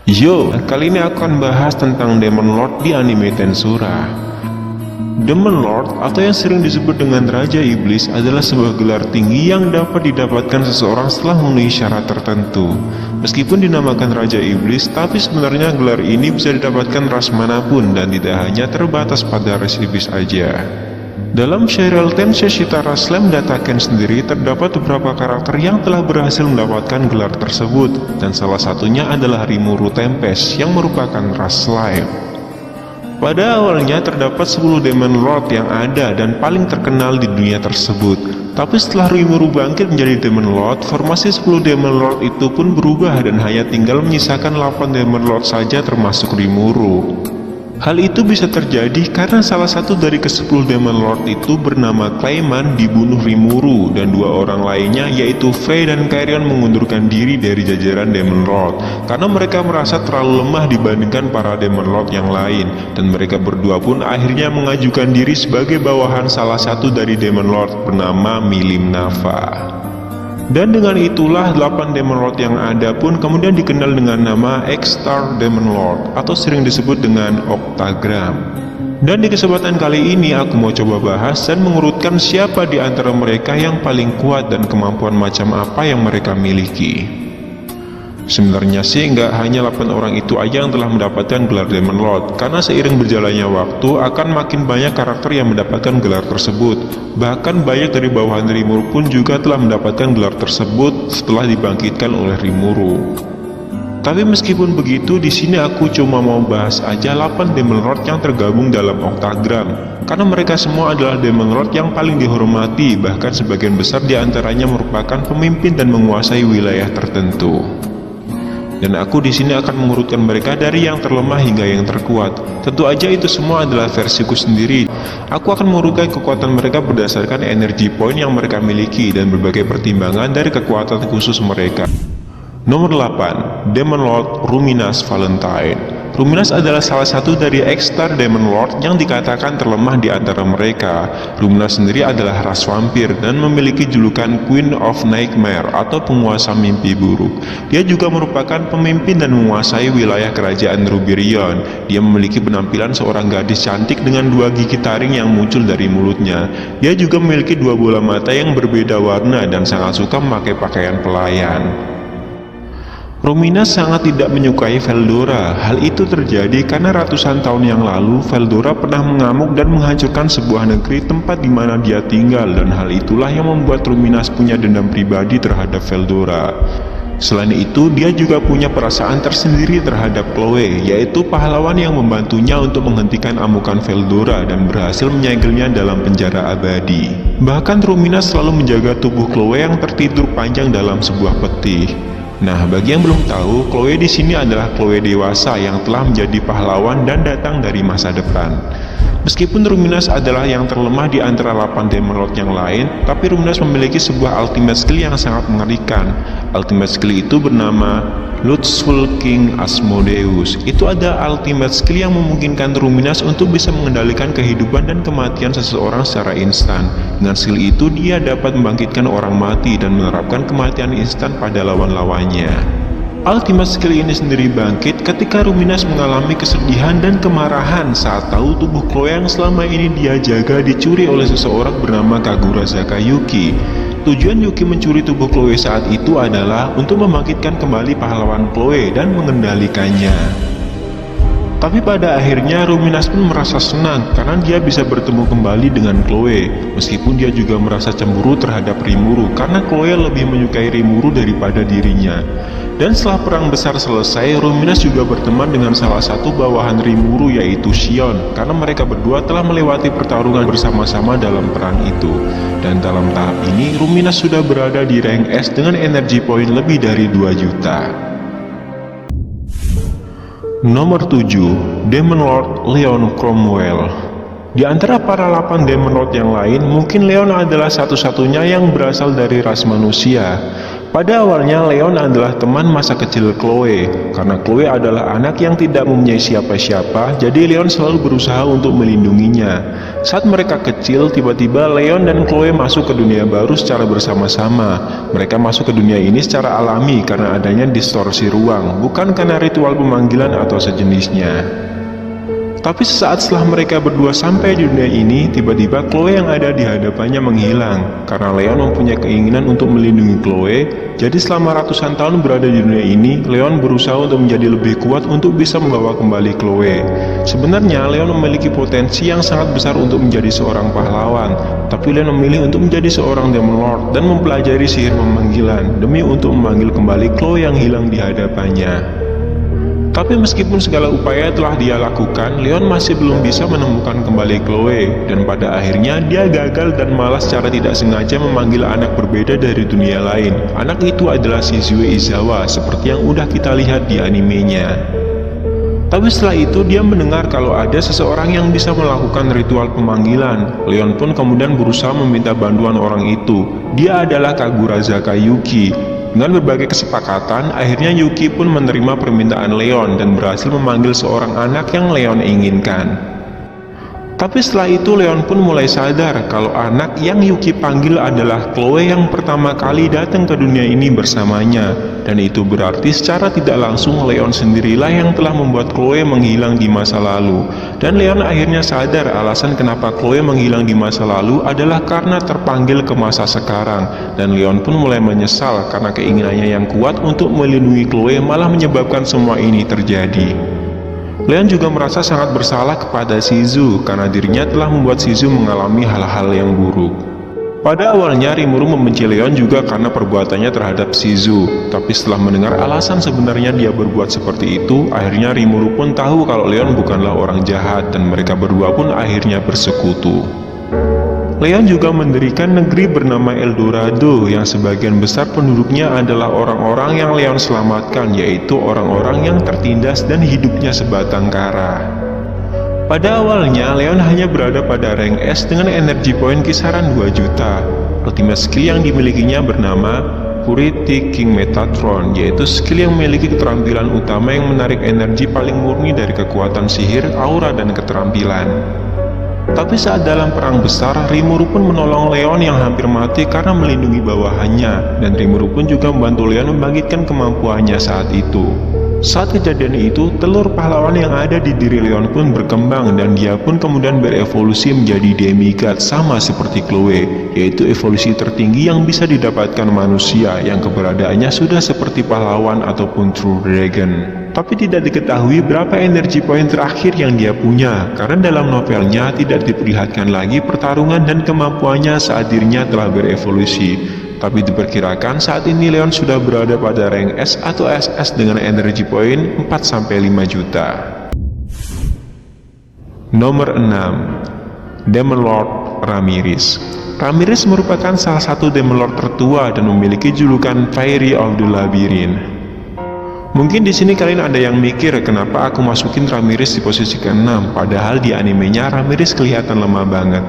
Yo, kali ini aku akan bahas tentang Demon Lord di anime Tensura. Demon Lord atau yang sering disebut dengan Raja Iblis adalah sebuah gelar tinggi yang dapat didapatkan seseorang setelah memenuhi syarat tertentu. Meskipun dinamakan Raja Iblis, tapi sebenarnya gelar ini bisa didapatkan ras manapun dan tidak hanya terbatas pada ras iblis aja. Dalam serial Tensei Shitara Slam Dataken sendiri terdapat beberapa karakter yang telah berhasil mendapatkan gelar tersebut, dan salah satunya adalah Rimuru Tempest yang merupakan ras slime. Pada awalnya terdapat 10 Demon Lord yang ada dan paling terkenal di dunia tersebut. Tapi setelah Rimuru bangkit menjadi Demon Lord, formasi 10 Demon Lord itu pun berubah dan hanya tinggal menyisakan 8 Demon Lord saja termasuk Rimuru. Hal itu bisa terjadi karena salah satu dari ke-10 Demon Lord itu bernama Clayman dibunuh Rimuru, dan dua orang lainnya yaitu Frey dan Kairion mengundurkan diri dari jajaran Demon Lord karena mereka merasa terlalu lemah dibandingkan para Demon Lord yang lain, dan mereka berdua pun akhirnya mengajukan diri sebagai bawahan salah satu dari Demon Lord bernama Milim Nafa. Dan dengan itulah 8 Demon Lord yang ada pun kemudian dikenal dengan nama X-Star Demon Lord atau sering disebut dengan Octagram. Dan di kesempatan kali ini aku mau coba bahas dan mengurutkan siapa di antara mereka yang paling kuat dan kemampuan macam apa yang mereka miliki. Sebenarnya sih nggak hanya 8 orang itu aja yang telah mendapatkan gelar Demon Lord, karena seiring berjalannya waktu akan makin banyak karakter yang mendapatkan gelar tersebut. Bahkan banyak dari bawahan Rimuru pun juga telah mendapatkan gelar tersebut setelah dibangkitkan oleh Rimuru. Tapi meskipun begitu, di sini aku cuma mau bahas aja 8 Demon Lord yang tergabung dalam Octagram, karena mereka semua adalah Demon Lord yang paling dihormati, bahkan sebagian besar diantaranya merupakan pemimpin dan menguasai wilayah tertentu. Dan aku di sini akan mengurutkan mereka dari yang terlemah hingga yang terkuat. Tentu aja itu semua adalah versiku sendiri. Aku akan mengurutkan kekuatan mereka berdasarkan energi point yang mereka miliki dan berbagai pertimbangan dari kekuatan khusus mereka. Nomor 8, Demon Lord Ruminas Valentine. Ruminas adalah salah satu dari X-Star Demon Lord yang dikatakan terlemah di antara mereka. Ruminas sendiri adalah ras vampir dan memiliki julukan Queen of Nightmare atau penguasa mimpi buruk. Dia juga merupakan pemimpin dan menguasai wilayah kerajaan Rubirion. Dia memiliki penampilan seorang gadis cantik dengan 2 gigi taring yang muncul dari mulutnya. Dia juga memiliki 2 bola mata yang berbeda warna dan sangat suka memakai pakaian pelayan. Ruminas sangat tidak menyukai Veldora. Hal itu terjadi karena ratusan tahun yang lalu Veldora pernah mengamuk dan menghancurkan sebuah negeri tempat di mana dia tinggal, dan hal itulah yang membuat Ruminas punya dendam pribadi terhadap Veldora. Selain itu, dia juga punya perasaan tersendiri terhadap Chloe, yaitu pahlawan yang membantunya untuk menghentikan amukan Veldora dan berhasil menyegelnya dalam penjara abadi. Bahkan Ruminas selalu menjaga tubuh Chloe yang tertidur panjang dalam sebuah peti. Nah, bagi yang belum tahu, Chloe di sini adalah Chloe dewasa yang telah menjadi pahlawan dan datang dari masa depan. Meskipun Ruminas adalah yang terlemah di antara 8 Demon Lord yang lain, tapi Ruminas memiliki sebuah ultimate skill yang sangat mengerikan. Ultimate skill itu bernama Lustful King Asmodeus. Itu ada ultimate skill yang memungkinkan Ruminas untuk bisa mengendalikan kehidupan dan kematian seseorang secara instan. Dengan skill itu, dia dapat membangkitkan orang mati dan menerapkan kematian instan pada lawan-lawannya. Ultimate skill ini sendiri bangkit ketika Ruminas mengalami kesedihan dan kemarahan saat tahu tubuh Chloe yang selama ini dia jaga dicuri oleh seseorang bernama Kagura Zakayuki. Tujuan Yuki mencuri tubuh Chloe saat itu adalah untuk membangkitkan kembali pahlawan Chloe dan mengendalikannya. Tapi pada akhirnya Ruminas pun merasa senang karena dia bisa bertemu kembali dengan Chloe. Meskipun dia juga merasa cemburu terhadap Rimuru karena Chloe lebih menyukai Rimuru daripada dirinya. Dan setelah perang besar selesai, Ruminas juga berteman dengan salah satu bawahan Rimuru yaitu Shion, karena mereka berdua telah melewati pertarungan bersama-sama dalam perang itu. Dan dalam tahap ini, Ruminas sudah berada di rank S dengan energi poin lebih dari 2 juta. Nomor 7, Demon Lord Leon Cromwell. Di antara para 8 Demon Lord yang lain, mungkin Leon adalah satu-satunya yang berasal dari ras manusia. Pada awalnya Leon adalah teman masa kecil Chloe. Karena Chloe adalah anak yang tidak mempunyai siapa-siapa, jadi Leon selalu berusaha untuk melindunginya. Saat mereka kecil, tiba-tiba Leon dan Chloe masuk ke dunia baru secara bersama-sama. Mereka masuk ke dunia ini secara alami karena adanya distorsi ruang, bukan karena ritual pemanggilan atau sejenisnya. Tapi sesaat setelah mereka berdua sampai di dunia ini, tiba-tiba Chloe yang ada di hadapannya menghilang. Karena Leon mempunyai keinginan untuk melindungi Chloe, jadi selama ratusan tahun berada di dunia ini, Leon berusaha untuk menjadi lebih kuat untuk bisa membawa kembali Chloe. Sebenarnya Leon memiliki potensi yang sangat besar untuk menjadi seorang pahlawan, tapi Leon memilih untuk menjadi seorang Demon Lord dan mempelajari sihir pemanggilan demi untuk memanggil kembali Chloe yang hilang di hadapannya. Tapi meskipun segala upaya telah dia lakukan, Leon masih belum bisa menemukan kembali Chloe, dan pada akhirnya dia gagal dan malah secara tidak sengaja memanggil anak berbeda dari dunia lain. Anak itu adalah Shizue Izawa, seperti yang udah kita lihat di animenya. Tapi setelah itu dia mendengar kalau ada seseorang yang bisa melakukan ritual pemanggilan. Leon pun kemudian berusaha meminta bantuan orang itu. Dia adalah Kagurazaka Yuki. Dengan berbagai kesepakatan, akhirnya Yuki pun menerima permintaan Leon dan berhasil memanggil seorang anak yang Leon inginkan. Tapi setelah itu Leon pun mulai sadar kalau anak yang Yuki panggil adalah Chloe yang pertama kali datang ke dunia ini bersamanya. Dan itu berarti secara tidak langsung Leon sendirilah yang telah membuat Chloe menghilang di masa lalu. Dan Leon akhirnya sadar alasan kenapa Chloe menghilang di masa lalu adalah karena terpanggil ke masa sekarang. Dan Leon pun mulai menyesal karena keinginannya yang kuat untuk melindungi Chloe malah menyebabkan semua ini terjadi. Leon juga merasa sangat bersalah kepada Shizu karena dirinya telah membuat Shizu mengalami hal-hal yang buruk. Pada awalnya Rimuru membenci Leon juga karena perbuatannya terhadap Shizu, tapi setelah mendengar alasan sebenarnya dia berbuat seperti itu, akhirnya Rimuru pun tahu kalau Leon bukanlah orang jahat dan mereka berdua pun akhirnya bersekutu. Leon juga mendirikan negeri bernama Eldorado yang sebagian besar penduduknya adalah orang-orang yang Leon selamatkan, yaitu orang-orang yang tertindas dan hidupnya sebatang kara. Pada awalnya Leon hanya berada pada rank S dengan energi poin kisaran 2 juta. Ultimate skill yang dimilikinya bernama Purity King Metatron, yaitu skill yang memiliki keterampilan utama yang menarik energi paling murni dari kekuatan sihir, aura, dan keterampilan. Tapi saat dalam perang besar, Rimuru pun menolong Leon yang hampir mati karena melindungi bawahannya, dan Rimuru pun juga membantu Leon membangkitkan kemampuannya saat itu. Saat kejadian itu, telur pahlawan yang ada di diri Leon pun berkembang dan dia pun kemudian berevolusi menjadi demigod sama seperti Chloe, yaitu evolusi tertinggi yang bisa didapatkan manusia yang keberadaannya sudah seperti pahlawan ataupun true dragon. Tapi tidak diketahui berapa energi poin terakhir yang dia punya, karena dalam novelnya tidak diperlihatkan lagi pertarungan dan kemampuannya saat dirinya telah berevolusi. Tapi diperkirakan saat ini Leon sudah berada pada rank S atau SS dengan energi poin 4-5 juta. Nomor 6. Demon Lord Ramirez. Ramirez merupakan salah satu Demon Lord tertua dan memiliki julukan Fairy of the Labyrinth. Mungkin di sini kalian ada yang mikir kenapa aku masukin Ramirez di posisi ke-6, padahal di animenya Ramirez kelihatan lemah banget.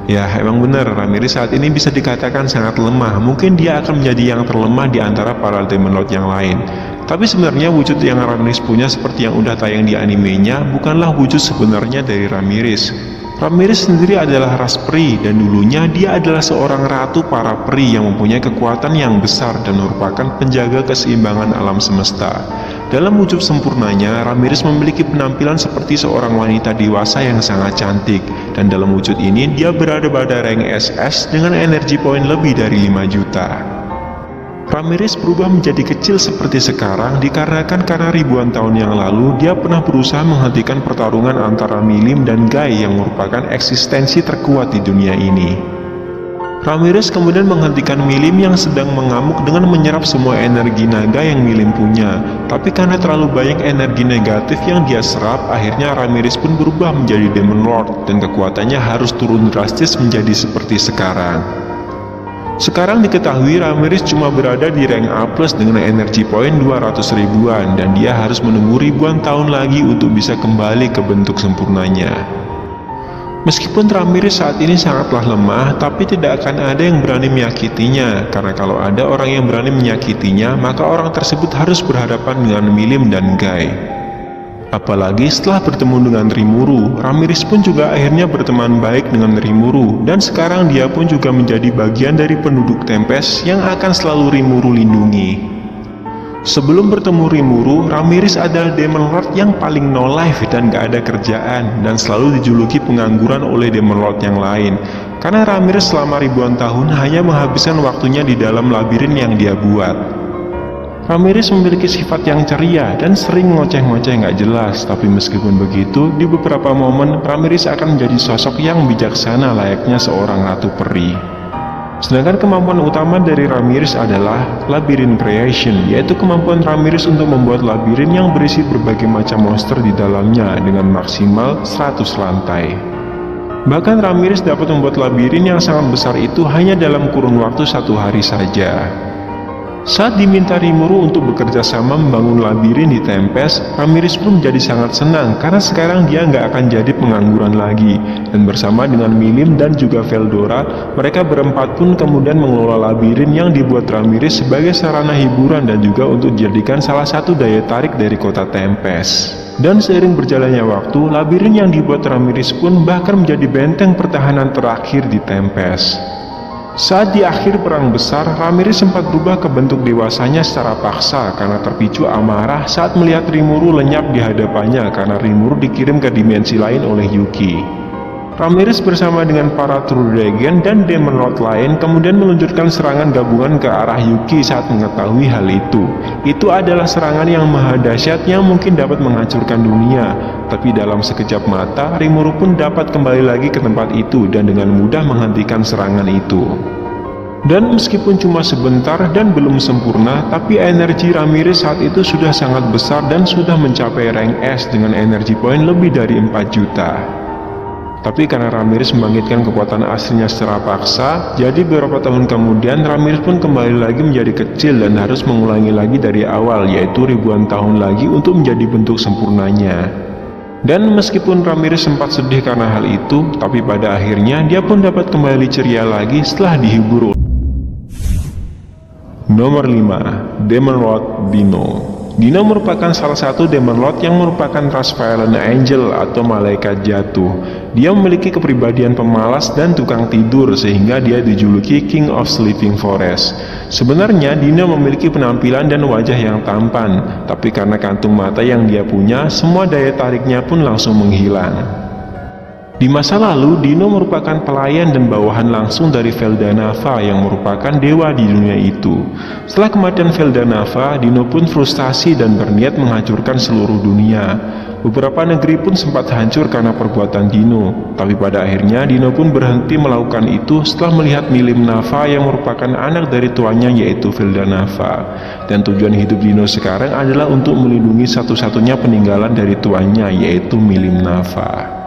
Ya, emang benar, Ramirez saat ini bisa dikatakan sangat lemah. Mungkin dia akan menjadi yang terlemah di antara para Demon Lord yang lain. Tapi sebenarnya wujud yang Ramirez punya seperti yang udah tayang di animenya bukanlah wujud sebenarnya dari Ramirez. Ramirez sendiri adalah ras peri dan dulunya dia adalah seorang ratu para peri yang mempunyai kekuatan yang besar dan merupakan penjaga keseimbangan alam semesta. Dalam wujud sempurnanya, Ramirez memiliki penampilan seperti seorang wanita dewasa yang sangat cantik, dan dalam wujud ini dia berada pada rank SS dengan energi poin lebih dari 5 juta. Ramirez berubah menjadi kecil seperti sekarang dikarenakan karena ribuan tahun yang lalu dia pernah berusaha menghentikan pertarungan antara Milim dan Guy yang merupakan eksistensi terkuat di dunia ini. Ramirez kemudian menghentikan Milim yang sedang mengamuk dengan menyerap semua energi naga yang Milim punya. Tapi karena terlalu banyak energi negatif yang dia serap, akhirnya Ramirez pun berubah menjadi Demon Lord dan kekuatannya harus turun drastis menjadi seperti sekarang. Sekarang diketahui Ramirez cuma berada di rank A+ dengan energi poin 200 ribuan dan dia harus menunggu ribuan tahun lagi untuk bisa kembali ke bentuk sempurnanya. Meskipun Ramirez saat ini sangatlah lemah, tapi tidak akan ada yang berani menyakitinya, karena kalau ada orang yang berani menyakitinya, maka orang tersebut harus berhadapan dengan Milim dan Guy. Apalagi setelah bertemu dengan Rimuru, Ramirez pun juga akhirnya berteman baik dengan Rimuru, dan sekarang dia pun juga menjadi bagian dari penduduk Tempest yang akan selalu Rimuru lindungi. Sebelum bertemu Rimuru, Ramirez adalah Demon Lord yang paling no life dan gak ada kerjaan, dan selalu dijuluki pengangguran oleh Demon Lord yang lain, karena Ramirez selama ribuan tahun hanya menghabiskan waktunya di dalam labirin yang dia buat. Ramirez memiliki sifat yang ceria dan sering ngoceh-ngoceh nggak jelas, tapi meskipun begitu, di beberapa momen Ramirez akan menjadi sosok yang bijaksana layaknya seorang ratu peri. Sedangkan kemampuan utama dari Ramirez adalah Labyrinth Creation, yaitu kemampuan Ramirez untuk membuat labirin yang berisi berbagai macam monster di dalamnya dengan maksimal 100 lantai. Bahkan Ramirez dapat membuat labirin yang sangat besar itu hanya dalam kurun waktu 1 hari saja. Saat diminta Rimuru untuk bekerja sama membangun labirin di Tempest, Ramirez pun menjadi sangat senang karena sekarang dia nggak akan jadi pengangguran lagi. Dan bersama dengan Milim dan juga Veldora, mereka berempat pun kemudian mengelola labirin yang dibuat Ramirez sebagai sarana hiburan dan juga untuk dijadikan salah satu daya tarik dari kota Tempest. Dan seiring berjalannya waktu, labirin yang dibuat Ramirez pun bahkan menjadi benteng pertahanan terakhir di Tempest. Saat di akhir perang besar, Ramirez sempat berubah ke bentuk dewasanya secara paksa karena terpicu amarah saat melihat Rimuru lenyap di hadapannya karena Rimuru dikirim ke dimensi lain oleh Yuki. Ramirez bersama dengan para True Dragon dan Demon Lord lain kemudian meluncurkan serangan gabungan ke arah Yuki saat mengetahui hal itu. Itu adalah serangan yang maha dahsyat yang mungkin dapat menghancurkan dunia. Tapi dalam sekejap mata, Rimuru pun dapat kembali lagi ke tempat itu dan dengan mudah menghentikan serangan itu. Dan meskipun cuma sebentar dan belum sempurna, tapi energi Ramirez saat itu sudah sangat besar dan sudah mencapai rank S dengan energi poin lebih dari 4 juta. Tapi karena Ramirez membangkitkan kekuatan aslinya secara paksa, jadi beberapa tahun kemudian Ramirez pun kembali lagi menjadi kecil dan harus mengulangi lagi dari awal, yaitu ribuan tahun lagi untuk menjadi bentuk sempurnanya. Dan meskipun Ramirez sempat sedih karena hal itu, tapi pada akhirnya dia pun dapat kembali ceria lagi setelah dihibur. Nomor 5. Demon Lord Dino. Dino merupakan salah satu Demon Lord yang merupakan ras Fallen Angel atau malaikat jatuh. Dia memiliki kepribadian pemalas dan tukang tidur sehingga dia dijuluki King of Sleeping Forest. Sebenarnya Dino memiliki penampilan dan wajah yang tampan, tapi karena kantung mata yang dia punya, semua daya tariknya pun langsung menghilang. Di masa lalu, Dino merupakan pelayan dan bawahan langsung dari Veldanava yang merupakan dewa di dunia itu. Setelah kematian Veldanava, Dino pun frustasi dan berniat menghancurkan seluruh dunia. Beberapa negeri pun sempat hancur karena perbuatan Dino, tapi pada akhirnya Dino pun berhenti melakukan itu setelah melihat Milim Nava yang merupakan anak dari tuannya yaitu Veldanava. Dan tujuan hidup Dino sekarang adalah untuk melindungi satu-satunya peninggalan dari tuannya yaitu Milim Nava.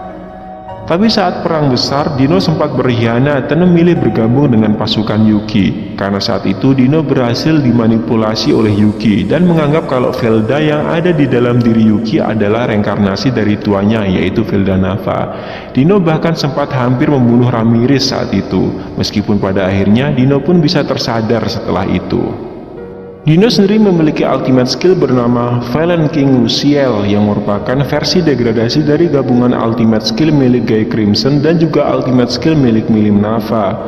Tapi saat perang besar, Dino sempat berkhianat dan memilih bergabung dengan pasukan Yuki. Karena saat itu Dino berhasil dimanipulasi oleh Yuki dan menganggap kalau Velda yang ada di dalam diri Yuki adalah reinkarnasi dari tuannya yaitu Veldanava. Dino bahkan sempat hampir membunuh Ramirez saat itu. Meskipun pada akhirnya Dino pun bisa tersadar setelah itu. Dino sendiri memiliki ultimate skill bernama Fallen King Luciel yang merupakan versi degradasi dari gabungan ultimate skill milik Guy Crimson dan juga ultimate skill milik Milim Nava.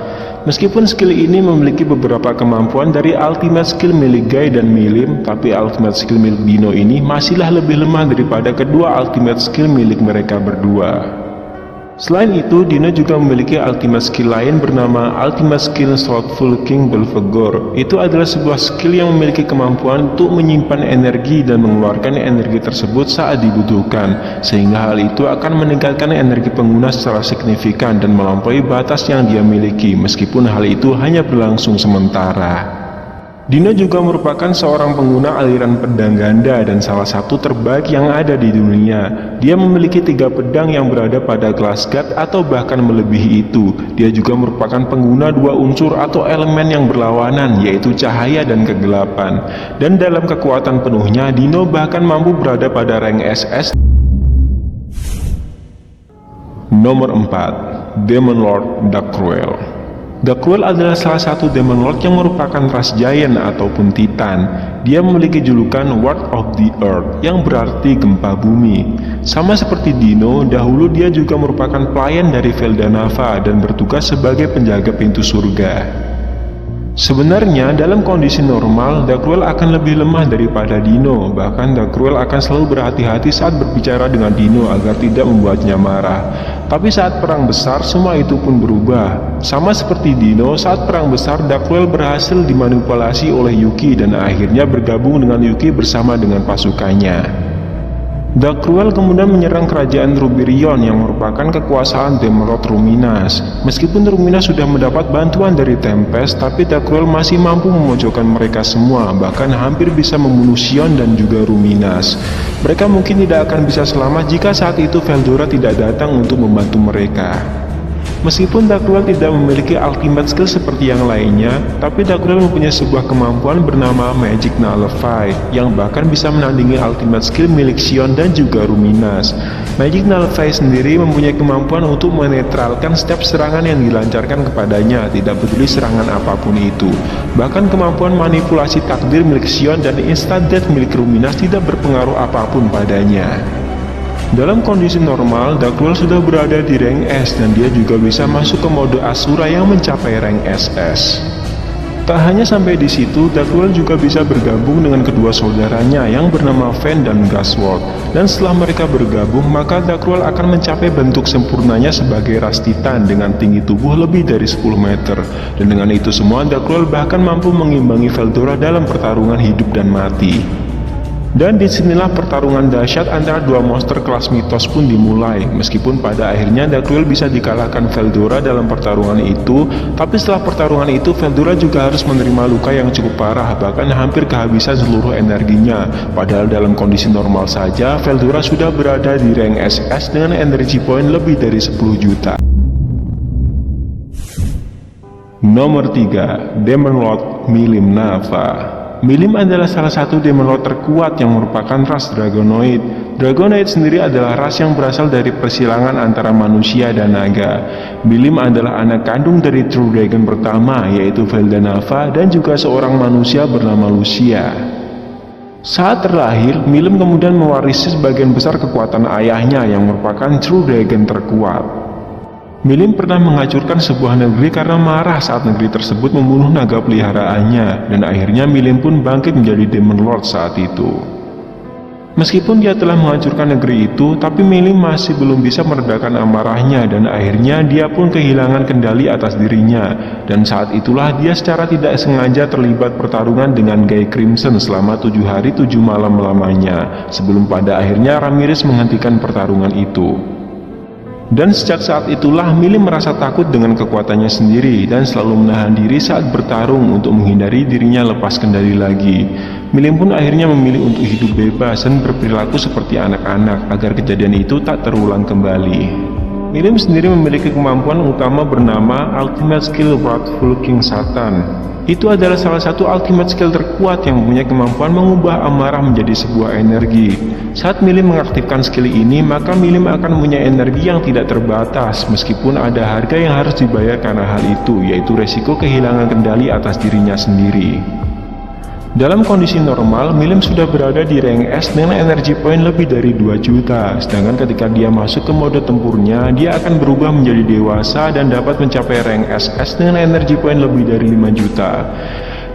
Meskipun skill ini memiliki beberapa kemampuan dari ultimate skill milik Guy dan Milim, tapi ultimate skill milik Dino ini masihlah lebih lemah daripada kedua ultimate skill milik mereka berdua. Selain itu, Dino juga memiliki ultimate skill lain bernama Ultimate Skill Slothful King Belphegor. Itu adalah sebuah skill yang memiliki kemampuan untuk menyimpan energi dan mengeluarkan energi tersebut saat dibutuhkan, sehingga hal itu akan meningkatkan energi pengguna secara signifikan dan melampaui batas yang dia miliki, meskipun hal itu hanya berlangsung sementara. Dino juga merupakan seorang pengguna aliran pedang ganda dan salah satu terbaik yang ada di dunia. Dia memiliki 3 pedang yang berada pada kelas God atau bahkan melebihi itu. Dia juga merupakan pengguna 2 unsur atau elemen yang berlawanan, yaitu cahaya dan kegelapan. Dan dalam kekuatan penuhnya, Dino bahkan mampu berada pada rank SS. Nomor 4. Demon Lord Darkruel. Darkroll adalah salah satu Demon Lord yang merupakan ras Giant ataupun Titan. Dia memiliki julukan Ward of the Earth yang berarti gempa bumi. Sama seperti Dino, dahulu dia juga merupakan pelayan dari Veldanava dan bertugas sebagai penjaga pintu surga. Sebenarnya dalam kondisi normal, Darkroll akan lebih lemah daripada Dino. Bahkan Darkroll akan selalu berhati-hati saat berbicara dengan Dino agar tidak membuatnya marah. Tapi saat perang besar, semua itu pun berubah. Sama seperti Dino, saat perang besar, Darkroll berhasil dimanipulasi oleh Yuki dan akhirnya bergabung dengan Yuki bersama dengan pasukannya. Darkroll kemudian menyerang kerajaan Rubirion yang merupakan kekuasaan Demon Lord Ruminas. Meskipun Ruminas sudah mendapat bantuan dari Tempest, tapi Darkroll masih mampu memojokkan mereka semua, bahkan hampir bisa membunuh Sion dan juga Ruminas. Mereka mungkin tidak akan bisa selamat jika saat itu Veldora tidak datang untuk membantu mereka. Meskipun Darkroll tidak memiliki ultimate skill seperti yang lainnya, tapi Darkroll mempunyai sebuah kemampuan bernama Magic Nullify yang bahkan bisa menandingi ultimate skill milik Sion dan juga Ruminas. Magic Nullify sendiri mempunyai kemampuan untuk menetralkan setiap serangan yang dilancarkan kepadanya, tidak peduli serangan apapun itu. Bahkan kemampuan manipulasi takdir milik Sion dan instant death milik Ruminas tidak berpengaruh apapun padanya. Dalam kondisi normal, Darkroll sudah berada di rank S dan dia juga bisa masuk ke mode Asura yang mencapai rank SS. Tak hanya sampai di situ, Darkroll juga bisa bergabung dengan kedua saudaranya yang bernama Fen dan Gasworth. Dan setelah mereka bergabung, maka Darkroll akan mencapai bentuk sempurnanya sebagai ras Titan dengan tinggi tubuh lebih dari 10 meter. Dan dengan itu semua, Darkroll bahkan mampu mengimbangi Veldora dalam pertarungan hidup dan mati. Dan disinilah pertarungan dahsyat antara dua monster kelas mitos pun dimulai. Meskipun pada akhirnya Darkroll bisa dikalahkan Veldora dalam pertarungan itu, tapi setelah pertarungan itu Veldora juga harus menerima luka yang cukup parah, bahkan hampir kehabisan seluruh energinya. Padahal dalam kondisi normal saja, Veldora sudah berada di rank SS dengan energy point lebih dari 10 juta. Nomor 3, Demon Lord Milim Nava. Milim adalah salah satu Demon Lord terkuat yang merupakan ras Dragonoid. Dragonoid sendiri adalah ras yang berasal dari persilangan antara manusia dan naga. Milim adalah anak kandung dari True Dragon pertama, yaitu Veldanava, dan juga seorang manusia bernama Lucia. Saat terlahir, Milim kemudian mewarisi sebagian besar kekuatan ayahnya yang merupakan True Dragon terkuat. Milim pernah menghancurkan sebuah negeri karena marah saat negeri tersebut membunuh naga peliharaannya, dan akhirnya Milim pun bangkit menjadi Demon Lord saat itu. Meskipun dia telah menghancurkan negeri itu, tapi Milim masih belum bisa meredakan amarahnya, dan akhirnya dia pun kehilangan kendali atas dirinya. Dan saat itulah dia secara tidak sengaja terlibat pertarungan dengan Guy Crimson selama 7 hari 7 malam lamanya, sebelum pada akhirnya Ramirez menghentikan pertarungan itu. Dan sejak saat itulah Milim merasa takut dengan kekuatannya sendiri dan selalu menahan diri saat bertarung untuk menghindari dirinya lepas kendali lagi. Milim pun akhirnya memilih untuk hidup bebas dan berperilaku seperti anak-anak agar kejadian itu tak terulang kembali. Milim sendiri memiliki kemampuan utama bernama Ultimate Skill Wrathful King Satan. Itu adalah salah satu ultimate skill terkuat yang mempunyai kemampuan mengubah amarah menjadi sebuah energi. Saat Milim mengaktifkan skill ini, maka Milim akan mempunyai energi yang tidak terbatas, meskipun ada harga yang harus dibayar karena hal itu, yaitu resiko kehilangan kendali atas dirinya sendiri. Dalam kondisi normal, Milim sudah berada di rank S dengan energy point lebih dari 2 juta, sedangkan ketika dia masuk ke mode tempurnya, dia akan berubah menjadi dewasa dan dapat mencapai rank SS dengan energy point lebih dari 5 juta.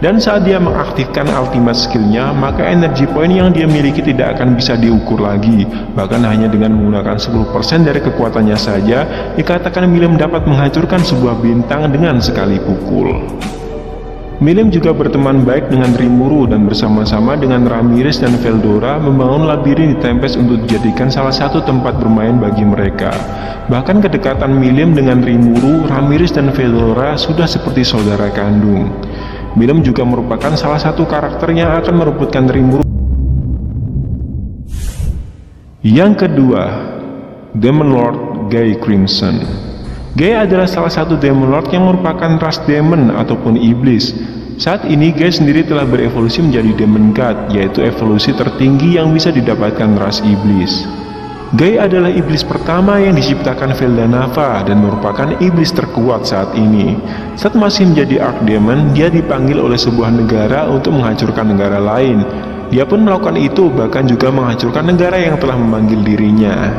Dan saat dia mengaktifkan ultimate skillnya, maka energy point yang dia miliki tidak akan bisa diukur lagi. Bahkan hanya dengan menggunakan 10% dari kekuatannya saja, dikatakan Milim dapat menghancurkan sebuah bintang dengan sekali pukul. Milim juga berteman baik dengan Rimuru dan bersama-sama dengan Ramirez dan Veldora membangun labirin di Tempest untuk dijadikan salah satu tempat bermain bagi mereka. Bahkan kedekatan Milim dengan Rimuru, Ramirez dan Veldora sudah seperti saudara kandung. Milim juga merupakan salah satu karakter yang akan merebutkan Rimuru. Yang kedua, Demon Lord Guy Crimson. Guy adalah salah satu Demon Lord yang merupakan ras demon ataupun iblis. Saat ini Guy sendiri telah berevolusi menjadi Demon God, yaitu evolusi tertinggi yang bisa didapatkan ras iblis. Gai adalah iblis pertama yang diciptakan Veldanava dan merupakan iblis terkuat saat ini. Saat masih menjadi Archdemon, dia dipanggil oleh sebuah negara untuk menghancurkan negara lain. Dia pun melakukan itu, bahkan juga menghancurkan negara yang telah memanggil dirinya.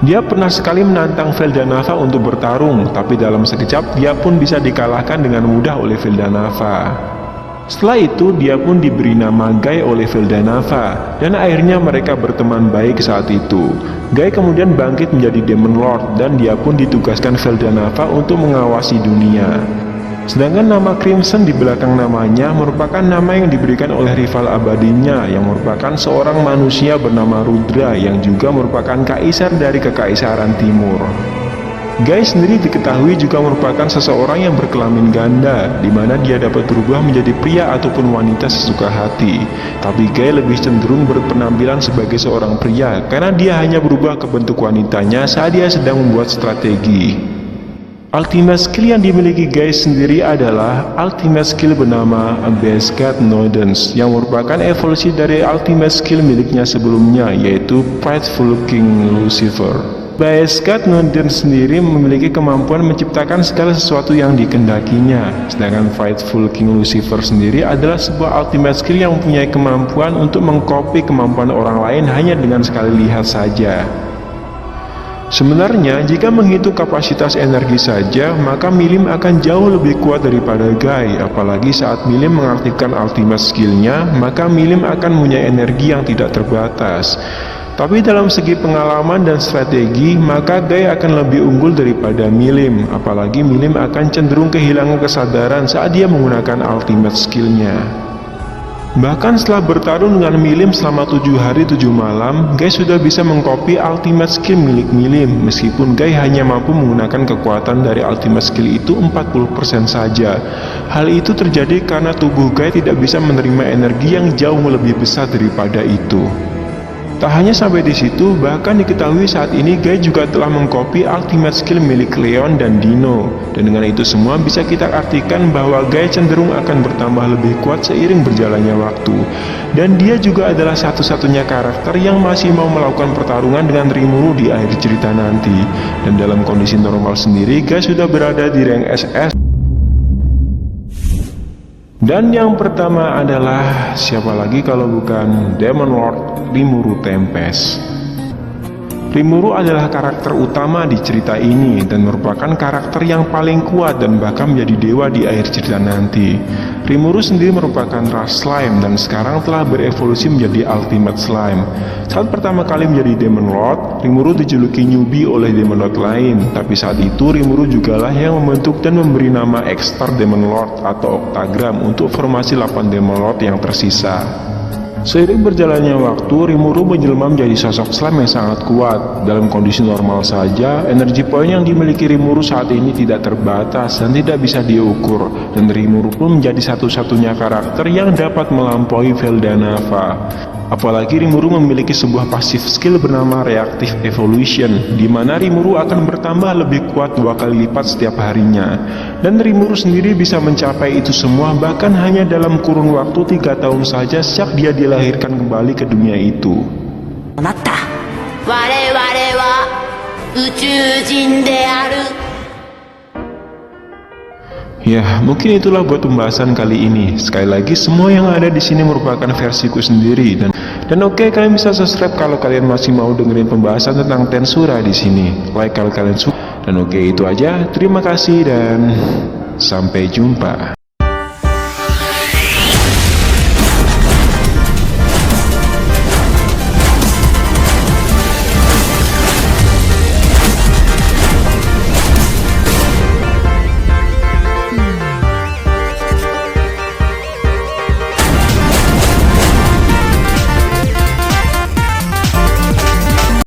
Dia pernah sekali menantang Veldanava untuk bertarung, tapi dalam sekejap dia pun bisa dikalahkan dengan mudah oleh Veldanava. Setelah itu, dia pun diberi nama Gai oleh Veldanava, dan akhirnya mereka berteman baik saat itu. Gai kemudian bangkit menjadi Demon Lord, dan dia pun ditugaskan Veldanava untuk mengawasi dunia. Sedangkan nama Crimson di belakang namanya merupakan nama yang diberikan oleh rival abadinya, yang merupakan seorang manusia bernama Rudra, yang juga merupakan kaisar dari Kekaisaran Timur. Gai sendiri diketahui juga merupakan seseorang yang berkelamin ganda, di mana dia dapat berubah menjadi pria ataupun wanita sesuka hati. Tapi Gai lebih cenderung berpenampilan sebagai seorang pria, karena dia hanya berubah ke bentuk wanitanya saat dia sedang membuat strategi. Ultimate skill yang dimiliki Gai sendiri adalah ultimate skill bernama Abyss God Nodens, yang merupakan evolusi dari ultimate skill miliknya sebelumnya, yaitu Prideful King Lucifer. Abyss God Nodens sendiri memiliki kemampuan menciptakan segala sesuatu yang dikendakinya, sedangkan Prideful King Lucifer sendiri adalah sebuah ultimate skill yang mempunyai kemampuan untuk mengcopy kemampuan orang lain hanya dengan sekali lihat saja. Sebenarnya, jika menghitung kapasitas energi saja, maka Milim akan jauh lebih kuat daripada Gai. Apalagi saat Milim mengaktifkan ultimate skillnya, maka Milim akan mempunyai energi yang tidak terbatas. Tapi dalam segi pengalaman dan strategi, maka Gai akan lebih unggul daripada Milim. Apalagi Milim akan cenderung kehilangan kesadaran saat dia menggunakan ultimate skillnya. Bahkan setelah bertarung dengan Milim selama 7 hari 7 malam, Gai sudah bisa mengcopy ultimate skill milik Milim, meskipun Gai hanya mampu menggunakan kekuatan dari ultimate skill itu 40% saja. Hal itu terjadi karena tubuh Gai tidak bisa menerima energi yang jauh lebih besar daripada itu. Tak hanya sampai di situ, bahkan diketahui saat ini Gai juga telah mengcopy ultimate skill milik Leon dan Dino. Dan dengan itu semua bisa kita artikan bahwa Gai cenderung akan bertambah lebih kuat seiring berjalannya waktu. Dan dia juga adalah satu-satunya karakter yang masih mau melakukan pertarungan dengan Rimuru di akhir cerita nanti. Dan dalam kondisi normal sendiri, Gai sudah berada di rank SS. Dan yang pertama adalah siapa lagi kalau bukan Demon Lord Rimuru Tempest. Rimuru adalah karakter utama di cerita ini dan merupakan karakter yang paling kuat dan bahkan menjadi dewa di akhir cerita nanti. Rimuru sendiri merupakan ras slime dan sekarang telah berevolusi menjadi ultimate slime. Saat pertama kali menjadi Demon Lord, Rimuru dijuluki newbie oleh Demon Lord lain, tapi saat itu Rimuru jugalah yang membentuk dan memberi nama X-Star Demon Lord atau Octagram untuk formasi 8 Demon Lord yang tersisa. Seiring berjalannya waktu, Rimuru menjelma menjadi sosok slime yang sangat kuat. Dalam kondisi normal saja, energi poin yang dimiliki Rimuru saat ini tidak terbatas dan tidak bisa diukur. Dan Rimuru pun menjadi satu-satunya karakter yang dapat melampaui Veldanava. Apalagi Rimuru memiliki sebuah pasif skill bernama Reactive Evolution, di mana Rimuru akan bertambah lebih kuat 2 kali lipat setiap harinya. Dan Rimuru sendiri bisa mencapai itu semua bahkan hanya dalam kurun waktu 3 tahun saja sejak dia dilahirkan kembali ke dunia itu. Ya, mungkin itulah buat pembahasan kali ini. Sekali lagi, semua yang ada di sini merupakan versiku sendiri dan oke, kalian bisa subscribe kalau kalian masih mau dengerin pembahasan tentang Tensura di sini. Like kalau kalian suka. Dan oke, itu aja. Terima kasih dan sampai jumpa.